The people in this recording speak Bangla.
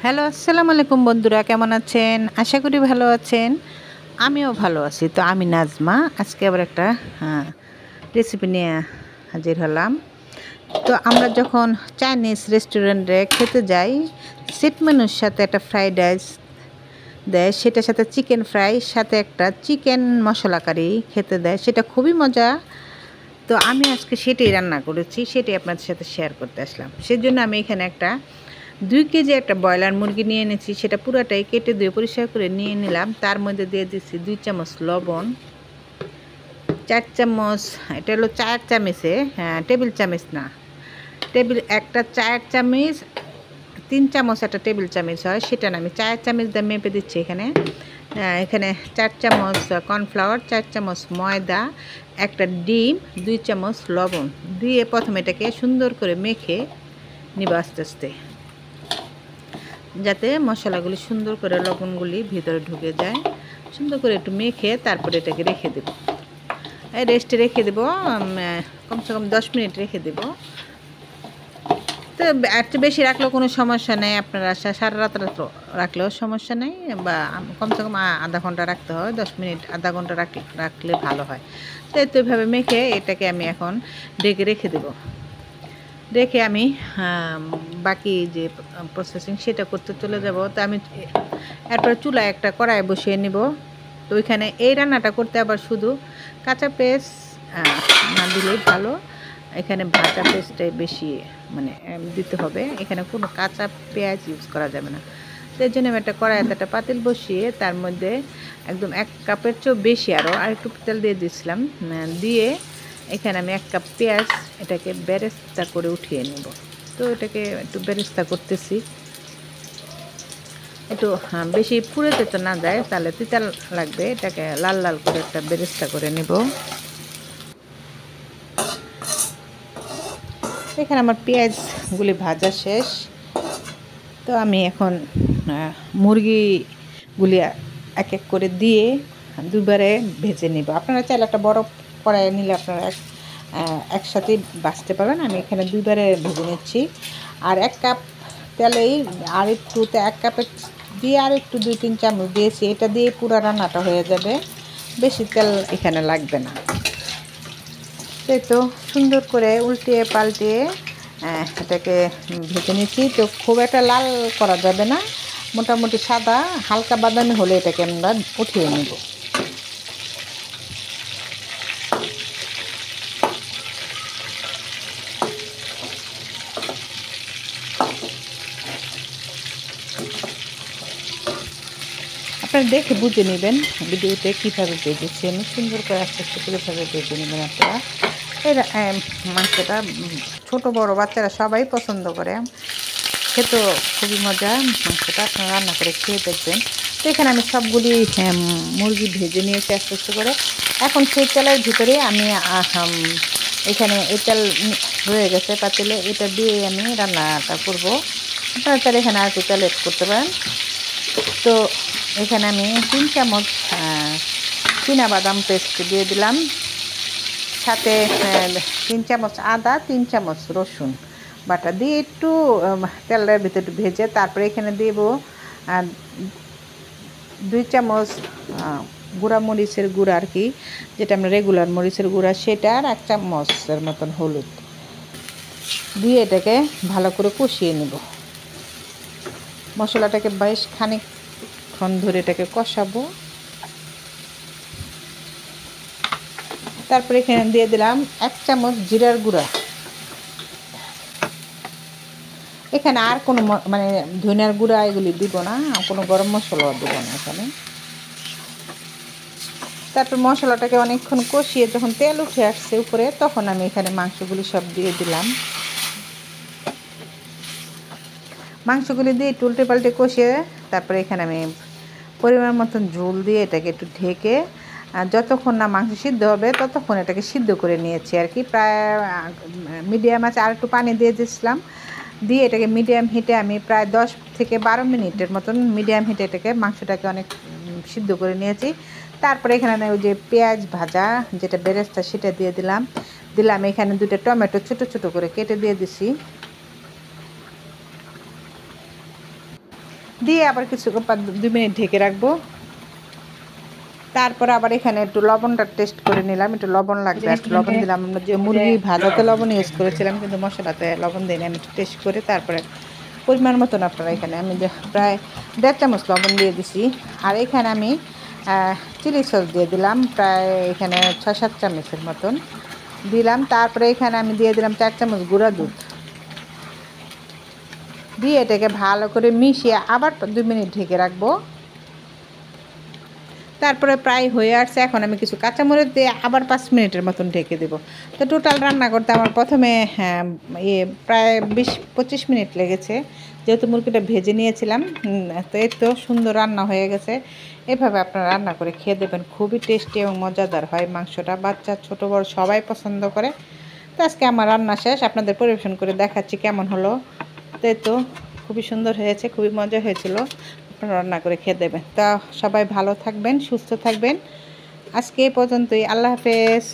হ্যালো, আসসালামু আলাইকুম বন্ধুরা, কেমন আছেন? আশা করি ভালো আছেন। আমিও ভালো আছি। তো আমি নাজমা। আজকে আবার একটা রেসিপি নিয়ে হাজির হলাম। তো আমরা যখন চাইনিজ রেস্টুরেন্টে খেতে যাই, সেট মেনুর সাথে একটা ফ্রাইড রাইস দেয়, সেটার সাথে চিকেন ফ্রাই, সাথে একটা চিকেন মশলা কারি খেতে দেয়, সেটা খুবই মজা। তো আমি আজকে সেটাই রান্না করেছি, সেটাই আপনাদের সাথে শেয়ার করতে আসলাম। সেজন্য আমি এখানে একটা 2 কেজি একটা ব্রয়লার মুরগি নিয়ে এনেছি। সেটা পুরাটাই কেটে ধুয়ে পরিষ্কার করে নিয়ে নিলাম। তার মধ্যে দিয়ে দিচ্ছি 2 চামচ লবণ, 4 চামচ, এটা হলো চায়ের চামচে, হ্যাঁ টেবিল চামচ না, একটা চায়ের চামচ, 3 চামচ একটা টেবিল চামচ হয়, সেটা না, আমি চায়ের চামচ দিয়ে মেপে দিচ্ছি এখানে। এখানে 4 চামচ কর্নফ্লাওয়ার, 4 চামচ ময়দা, একটা ডিম, 2 চামচ লবণ দিয়ে প্রথমে এটাকে সুন্দর করে মেখে নিব আস্তে আস্তে, যাতে মশলাগুলি সুন্দর করে লবণগুলি ভিতরে ঢুকে যায়। সুন্দর করে একটু মেখে তারপরে এটাকে রেখে দেব, রেস্টে রেখে দেবো, কমসে কম 10 মিনিট রেখে দেব। তো একটু বেশি রাখলেও কোনো সমস্যা নেই, আপনারা সারা রাত রাখলেও সমস্যা নেই, বা কমসে কম আধা ঘন্টা রাখতে হয়, 10 মিনিট আধা ঘন্টা রাখলে ভালো হয়। তো এইভাবে মেখে এটাকে আমি এখন ঢেকে রেখে দেবো। রেখে আমি বাকি যে প্রসেসিং সেটা করতে চলে যাব। তো আমি এরপর চুলায় একটা কড়াই বসিয়ে নিব। তো ওইখানে এই রান্নাটা করতে আবার শুধু কাঁচা পেঁয়াজ না দিলেই ভালো, এখানে ভাজা পেঁয়াজটাই বেশি মানে দিতে হবে, এখানে কোনো কাঁচা পেঁয়াজ ইউজ করা যাবে না। তো এর জন্য আমি একটা কড়াইতে একটা পাতিল বসিয়ে তার মধ্যে একদম 1 কাপের চেয়েও বেশি আরও একটু তেল দিয়ে দিয়েছিলাম। দিয়ে এখানে আমি 1 কাপ পেঁয়াজ এটাকে বেরেস্তা করে উঠিয়ে নেব। তো এটাকে একটু বেরেস্তা করতেছি, একটু বেশি পুড়ে যেতে না যায়, তাহলে তিতা লাগবে। এটাকে লাল লাল করে একটা বেরেস্তা করে নেব। এখানে আমার পেঁয়াজগুলি ভাজা শেষ। তো আমি এখন মুরগিগুলি এক এক করে দিয়ে দুবারে ভেজে নেব। আপনারা চাইলে একটা বড় কড়াই নিলে আপনারা একসাথে বাছতে পারবেন। আমি এখানে দুবারে ভেজে নিচ্ছি। আর 1 কাপ তেলেই আর একটু 1 কাপের দিয়ে আর একটু 2-3 চামচ দিয়েছি, এটা দিয়ে পুরো রান্নাটা হয়ে যাবে, বেশি তেল এখানে লাগবে না। এই তো সুন্দর করে উল্টিয়ে পাল্টিয়ে এটাকে ভেজে নিচ্ছি। তো খুব একটা লাল করা যাবে না, মোটামুটি সাদা হালকা বাদামি হলে এটাকে আমরা উঠিয়ে নেব। আপনারা দেখে বুঝে নেবেন ভিডিওতে কীভাবে ভেজেছি আমি, সুন্দর করে আস্তে আস্তে করেভাবে ভেজে নেবেন আপনারা। এই মাংসটা ছোট বড় বাচ্চারা সবাই পছন্দ করে, খেতেও খুবই মজা। মাংসটা আপনারা রান্না করে খেয়ে দেখবেন। তো এখানে আমি সবগুলি মুরগি ভেজে নিয়েছি আস্তে আস্তে করে। এখন সেই তেলের ভিতরে আমি এখানে এই তেল রয়ে গেছে পাতিলে, এটা দিয়ে আমি রান্নাটা করব। আপনারা চাইলে এখানে আর একটু তেল এড করতে পারেন। তো এখানে আমি 3 চামচ চীনাবাদাম পেস্ট দিয়ে দিলাম, সাথে 3 চামচ আদা, 3 চামচ রসুন বাটা দিয়ে একটু তেলের ভিতরে একটু ভেজে তারপরে এখানে দেব 2 চামচ গুঁড়া মরিচের গুঁড়া, আর কি যেটা আমরা রেগুলার মরিচের গুঁড়া, সেটা আর 1 চামচের মতন হলুদ দিয়ে এটাকে ভালো করে কষিয়ে নেব। মশলাটাকে বেশ খানিকক্ষণ ধরে এটাকে কষাবো। তারপরে এখানে দিয়ে দিলাম 1 চামচ জিরার গুঁড়া। এখানে আর কোনো মানে ধনিয়ার গুঁড়া এগুলি দিব না, কোনো গরম মশলাও দিব না এখানে। তারপর মশলাটাকে অনেকক্ষণ কষিয়ে যখন তেল উঠে আসছে উপরে, তখন আমি এখানে মাংসগুলি সব দিয়ে দিলাম। মাংসগুলি দিয়ে একটু উল্টে পাল্টে কষিয়ে তারপরে এখানে আমি পরিমাণ মতন ঝোল দিয়ে এটাকে একটু ঢেকে যতক্ষণ না মাংস সিদ্ধ হবে ততক্ষণ এটাকে সিদ্ধ করে নিয়েছি আর কি। প্রায় মিডিয়াম আছে, আর একটু পানি দিয়ে দিয়েছিলাম, দিয়ে এটাকে মিডিয়াম হিটে আমি প্রায় 10 থেকে 12 মিনিটের মতন মিডিয়াম হিটে এটাকে মাংসটাকে অনেক সিদ্ধ করে নিয়েছি। তারপরে এখানে ওই যে পেঁয়াজ ভাজা যেটা বেরেস্তা সেটা দিয়ে দিলাম। এখানে 2টা টমেটো ছোটো ছোটো করে কেটে দিয়ে দিছি। দিয়ে আবার কিছু 2 মিনিট ঢেকে রাখবো। তারপর আবার এখানে একটু লবণটা টেস্ট করে নিলাম, একটু লবণ লাগবে, একটু লবণ দিলাম। আমরা যে মুরগি ভাজাতে লবণ ইউজ করেছিলাম, কিন্তু মশলাতে লবণ দিই না। আমি একটু টেস্ট করে তারপরে পরিমাণ মতন আপনারা এখানে আমি প্রায় 1.5 চামচ লবণ দিয়ে দিছি। আর এখানে আমি চিলি সস দিয়ে দিলাম প্রায় এখানে 6-7 চামচের মতন দিলাম। তারপরে এখানে আমি দিয়ে দিলাম 4 চামচ গুঁড়া দুধ দিয়ে এটাকে ভালো করে মিশিয়ে আবার 2 মিনিট ঢেকে রাখবো। তারপরে প্রায় হয়ে আসছে। এখন আমি কিছু কাঁচামরিচ দিয়ে আবার 5 মিনিটের মতন ঢেকে দেবো। তো টোটাল রান্না করতে আমার প্রথমে প্রায় 20-25 মিনিট লেগেছে, যেহেতু মুরগিটা ভেজে নিয়েছিলাম। তো এই তো সুন্দর রান্না হয়ে গেছে। এভাবে আপনারা রান্না করে খেয়ে দেবেন, খুবই টেস্টি এবং মজাদার হয় মাংসটা। বাচ্চা ছোটো বড় সবাই পছন্দ করে। তো আজকে আমার রান্না শেষ, আপনাদের পরিবেশন করে দেখাচ্ছি কেমন হলো। তো এই তো খুবই সুন্দর হয়েছে, খুবই মজা হয়েছিল। আপনারা রান্না করে খেয়ে দেবেন। তা সবাই ভালো থাকবেন, সুস্থ থাকবেন। আজকে এই পর্যন্তই। আল্লাহ হাফেজ।